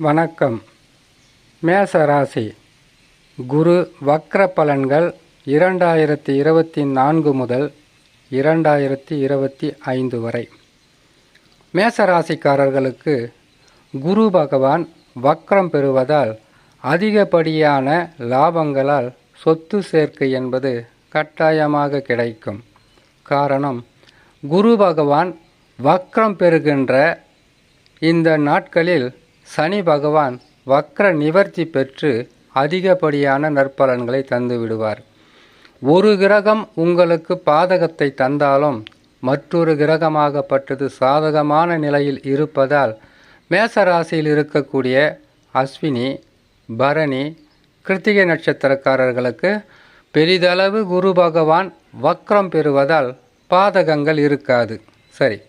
வணக்கம். மேசராசி குரு வக்ர பலன்கள் 2024 முதல் 2025 வரை. மேசராசிக்காரர்களுக்கு குரு பகவான் வக்ரம் பெறுவதால் அதிகப்படியான லாபங்களால் சொத்து சேர்க்கை என்பது கட்டாயமாக கிடைக்கும். காரணம், குரு பகவான் வக்ரம் பெறுகின்ற இந்த நாட்களில் சனி பகவான் வக்ர நிவர்த்தி பெற்று அதிகப்படியான நற்பலன்களை தந்து விடுவார். ஒரு கிரகம் உங்களுக்கு பாதகத்தை தந்தாலும் மற்றொரு கிரகமாகப்பட்டது சாதகமான நிலையில் இருப்பதால் மேசராசியில் இருக்கக்கூடிய அஸ்வினி, பரணி, கிருத்திகை நட்சத்திரக்காரர்களுக்கு பெரிதளவு குரு பகவான் வக்ரம் பெறுவதால் பாதகங்கள் இருக்காது. சரி,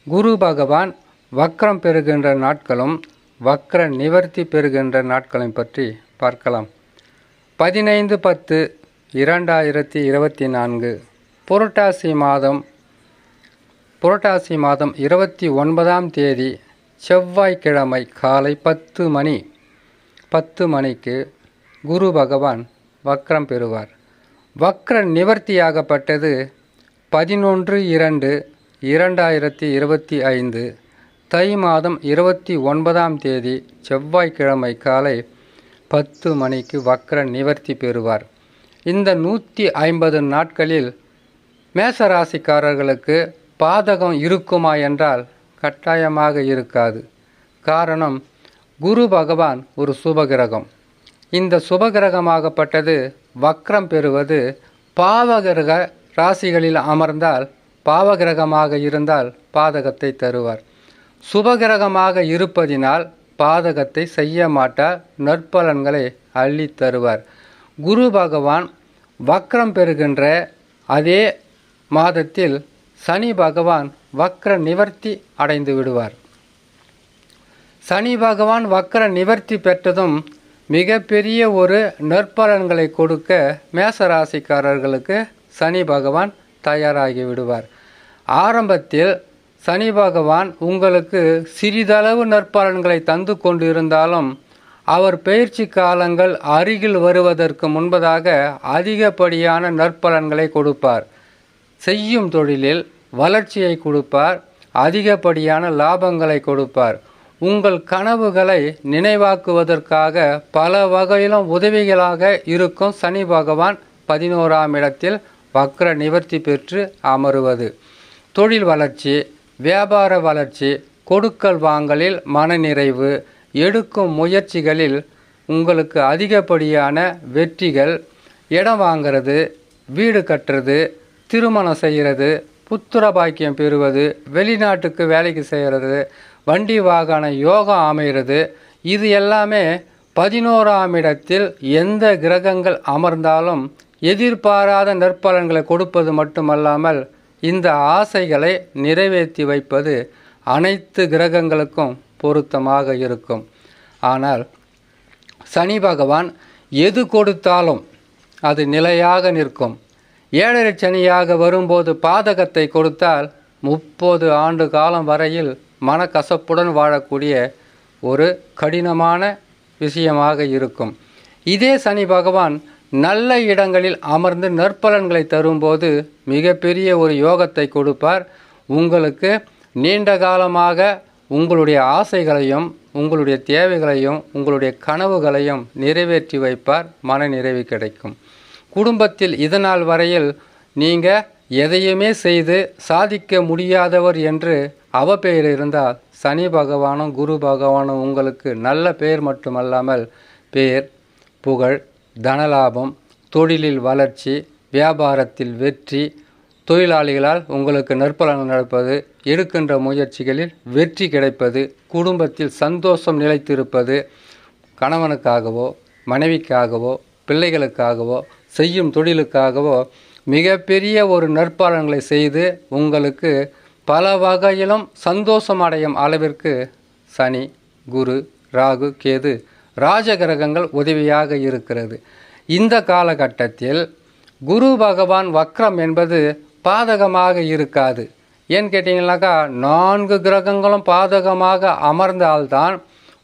குரு பகவான் வக்ரம் பெறுகின்ற நாட்களும் வக்ர நிவர்த்தி பெறுகின்ற நாட்களை பற்றி பார்க்கலாம். 15/10/2024 புரட்டாசி மாதம் 29ஆம் தேதி செவ்வாய்க்கிழமை காலை 10 மணிக்கு குரு பகவான் வக்ரம் பெறுவார். வக்ர நிவர்த்தியாகப்பட்டது 11/2/2025 தை மாதம் 29ஆம் தேதி செவ்வாய்க்கிழமை காலை 10 மணிக்கு வக்ர நிவர்த்தி பெறுவார். இந்த 150 நாட்களில் மேசராசிக்காரர்களுக்கு பாதகம் இருக்குமா என்றால் கட்டாயமாக இருக்காது. காரணம், குரு பகவான் ஒரு சுபகிரகம். இந்த சுபகிரகமாகப்பட்டது வக்ரம் பெறுவது பாவகிரக ராசிகளில் அமர்ந்தால் பாவகிரகமாக இருந்தால் பாதகத்தை தருவார். சுபகிரகமாக இருப்பதினால் பாதகத்தை செய்ய மாட்டார், நற்பலன்களை அள்ளி தருவார். குரு பகவான் வக்ரம் பெறுகின்ற அதே மாதத்தில் சனி பகவான் வக்ர நிவர்த்தி அடைந்து விடுவார். சனி பகவான் வக்ர நிவர்த்தி பெற்றதும் மிகப்பெரிய ஒரு நற்பலன்களை கொடுக்க மேசராசிக்காரர்களுக்கு சனி பகவான் தயாராகி விடுவார். ஆரம்பத்தில் சனி பகவான் உங்களுக்கு சிறிதளவு நற்பலன்களை தந்து கொண்டிருந்தாலும் அவர் பயிற்சி காலங்கள் அருகில் வருவதற்கு முன்பதாக அதிகப்படியான நற்பலன்களை கொடுப்பார். செய்யும் தொழிலில் வளர்ச்சியை கொடுப்பார், அதிகப்படியான லாபங்களை கொடுப்பார். உங்கள் கனவுகளை நினைவாக்குவதற்காக பல வகையிலும் உதவிகளாக இருக்கும் சனி பகவான் 11ஆம் இடத்தில் வக்ர நிவர்த்தி பெற்று அமருவது. தொழில் வளர்ச்சி, வியாபார வளர்ச்சி, கொடுக்கல் வாங்கலில் மனநிறைவு, எடுக்கும் முயற்சிகளில் உங்களுக்கு அதிகப்படியான வெற்றிகள், இடம் வாங்கிறது, வீடு கட்டுறது, திருமணம் செய்கிறது, புத்திர பாக்கியம் பெறுவது, வெளிநாட்டுக்கு வேலைக்கு செய்கிறது, வண்டி வாகன யோகம் அமைகிறது, இது எல்லாமே 11ஆம் இடத்தில் எந்த கிரகங்கள் அமர்ந்தாலும் எதிர்பாராத நற்பலன்களை கொடுப்பது மட்டுமல்லாமல் இந்த ஆசைகளை நிறைவேற்றி வைப்பது அனைத்து கிரகங்களுக்கும் பொருத்தமாக இருக்கும். ஆனால் சனி பகவான் எது கொடுத்தாலும் அது நிலையாக நிற்கும். 7 சனியாக வரும்போது பாதகத்தை கொடுத்தால் 30 ஆண்டு காலம் வரையில் மனக்கசப்புடன் வாழக்கூடிய ஒரு கடினமான விஷயமாக இருக்கும். இதே சனி பகவான் நல்ல இடங்களில் அமர்ந்து நற்பலன்களை தரும்போது மிகப்பெரிய ஒரு யோகத்தை கொடுப்பார். உங்களுக்கு நீண்ட காலமாக உங்களுடைய ஆசைகளையும் உங்களுடைய தேவைகளையும் உங்களுடைய கனவுகளையும் நிறைவேற்றி வைப்பார். மன நிறைவு கிடைக்கும். குடும்பத்தில் இதனால் வரையில் நீங்கள் எதையுமே செய்து சாதிக்க முடியாதவர் என்று அவப்பெயர் இருந்தால் சனி பகவானும் குரு பகவானும் உங்களுக்கு நல்ல பெயர் மட்டுமல்லாமல் பேர், புகழ், தனலாபம், தொழிலில் வளர்ச்சி, வியாபாரத்தில் வெற்றி, தொழிலாளிகளால் உங்களுக்கு நற்பலன் நடப்பது, எடுக்கின்ற முயற்சிகளில் வெற்றி கிடைப்பது, குடும்பத்தில் சந்தோஷம் நிலைத்திருப்பது, கணவனுக்காகவோ மனைவிக்காகவோ பிள்ளைகளுக்காகவோ செய்யும் தொழிலுக்காகவோ மிகப்பெரிய ஒரு நற்பலன்களை செய்து உங்களுக்கு பல வகையிலும் சந்தோஷம் அடையும் அளவிற்கு சனி, குரு, ராகு, கேது ராஜகிரகங்கள் உதவியாக இருக்கிறது. இந்த காலகட்டத்தில் குரு பகவான் வக்ரம் என்பது பாதகமாக இருக்காது. ஏன்னு கேட்டிங்கனாக்கா 4 கிரகங்களும் பாதகமாக அமர்ந்தால்தான்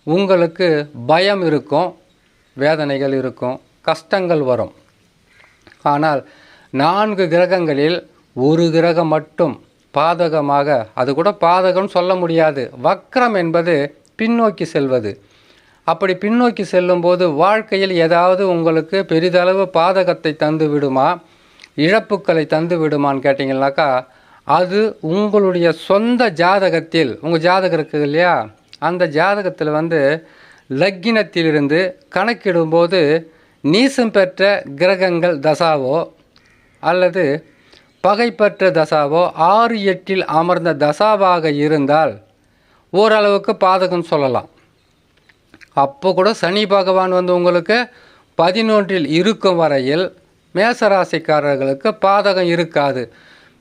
உங்களுக்கு பயம் இருக்கும், வேதனைகள் இருக்கும், கஷ்டங்கள் வரும். ஆனால் 4 கிரகங்களில் ஒரு கிரகம் மட்டும் பாதகமாக, அது கூட பாதகம் சொல்ல முடியாது, வக்ரம் என்பது பின்னோக்கி செல்வது. அப்படி பின்னோக்கி செல்லும்போது வாழ்க்கையில் ஏதாவது உங்களுக்கு பெரிதளவு பாதகத்தை தந்து விடுமா, இழப்புக்களை தந்து விடுமான்னு கேட்டிங்கனாக்கா, அது உங்களுடைய சொந்த ஜாதகத்தில், உங்கள் ஜாதகம் இருக்குது இல்லையா, அந்த ஜாதகத்தில் லக்கினத்திலிருந்து கணக்கிடும்போது நீசம் பெற்ற கிரகங்கள் தசாவோ அல்லது பகைப்பற்ற தசாவோ 6, 8 அமர்ந்த தசாவாக இருந்தால் ஓரளவுக்கு பாதகம் சொல்லலாம். அப்போ கூட சனி பகவான் உங்களுக்கு 11 இருக்கும் வரையில் மேசராசிக்காரர்களுக்கு பாதகம் இருக்காது.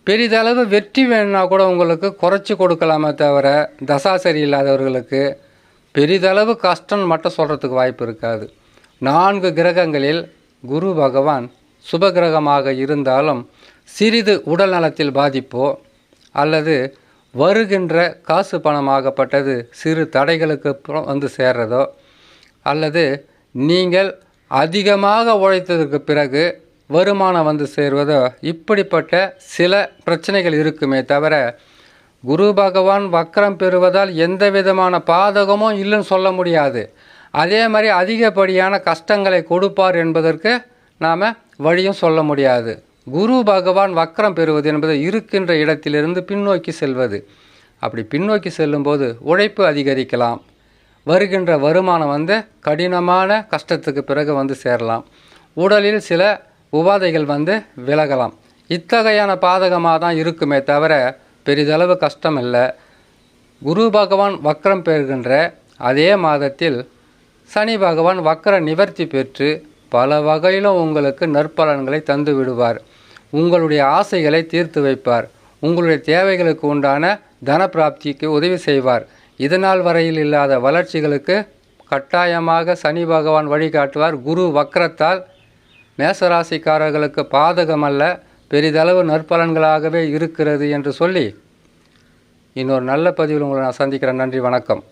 பெரிதளவு வெற்றி வேணும்னா கூட உங்களுக்கு குறைச்சி கொடுக்கலாமே தவிர, தசா சரியில்லாதவர்களுக்கு பெரிதளவு கஷ்டம் மட்டும் சொல்கிறதுக்கு வாய்ப்பு இருக்காது. 4 கிரகங்களில் குரு பகவான் சுபகிரகமாக இருந்தாலும் சிறிது உடல் நலத்தில் பாதிப்போ அல்லது வருகின்ற காசு பணமாகப்பட்டது சிறு தடைகளுக்கு சேர்றதோ அல்லது நீங்கள் அதிகமாக உழைத்ததற்கு பிறகு வருமானம் சேர்வதோ, இப்படிப்பட்ட சில பிரச்சனைகள் இருக்குமே தவிர, குரு பகவான் வக்ரம் பெறுவதால் எந்த விதமான பாதகமும் இல்லைன்னு சொல்ல முடியாது. அதே மாதிரி அதிகப்படியான கஷ்டங்களை கொடுப்பார் என்பதற்கு நாம் வழியும் சொல்ல முடியாது. குரு பகவான் வக்ரம் பெறுவது என்பது இருக்கின்ற இடத்திலிருந்து பின்னோக்கி செல்வது. அப்படி பின்னோக்கி செல்லும்போது உழைப்பு அதிகரிக்கலாம், வருகின்ற வருமானம் கடினமான கஷ்டத்துக்கு பிறகு சேரலாம், உடலில் சில உபாதைகள் விலகலாம். இத்தகையான பாதகமாக தான் இருக்குமே தவிர பெரிதளவு கஷ்டம் இல்லை. குரு பகவான் வக்ரம் பெறுகின்ற அதே மாதத்தில் சனி பகவான் வக்ர நிவர்த்தி பெற்று பல வகையிலும் உங்களுக்கு நற்பலன்களை தந்து விடுவார். உங்களுடைய ஆசைகளை தீர்த்து வைப்பார். உங்களுடைய தேவைகளுக்கு உண்டான தன பிராப்திக்கு உதவி செய்வார். இதனால் வரையில் இல்லாத வளர்ச்சிகளுக்கு கட்டாயமாக சனி பகவான் வழிகாட்டுவார். குரு வக்ரத்தால் மேசராசிக்காரர்களுக்கு பாதகமல்ல, பெரிதளவு நற்பலன்களாகவே இருக்கிறது என்று சொல்லி இன்னொரு நல்ல பதிவில் உங்களை நான் சந்திக்கிறேன். நன்றி, வணக்கம்.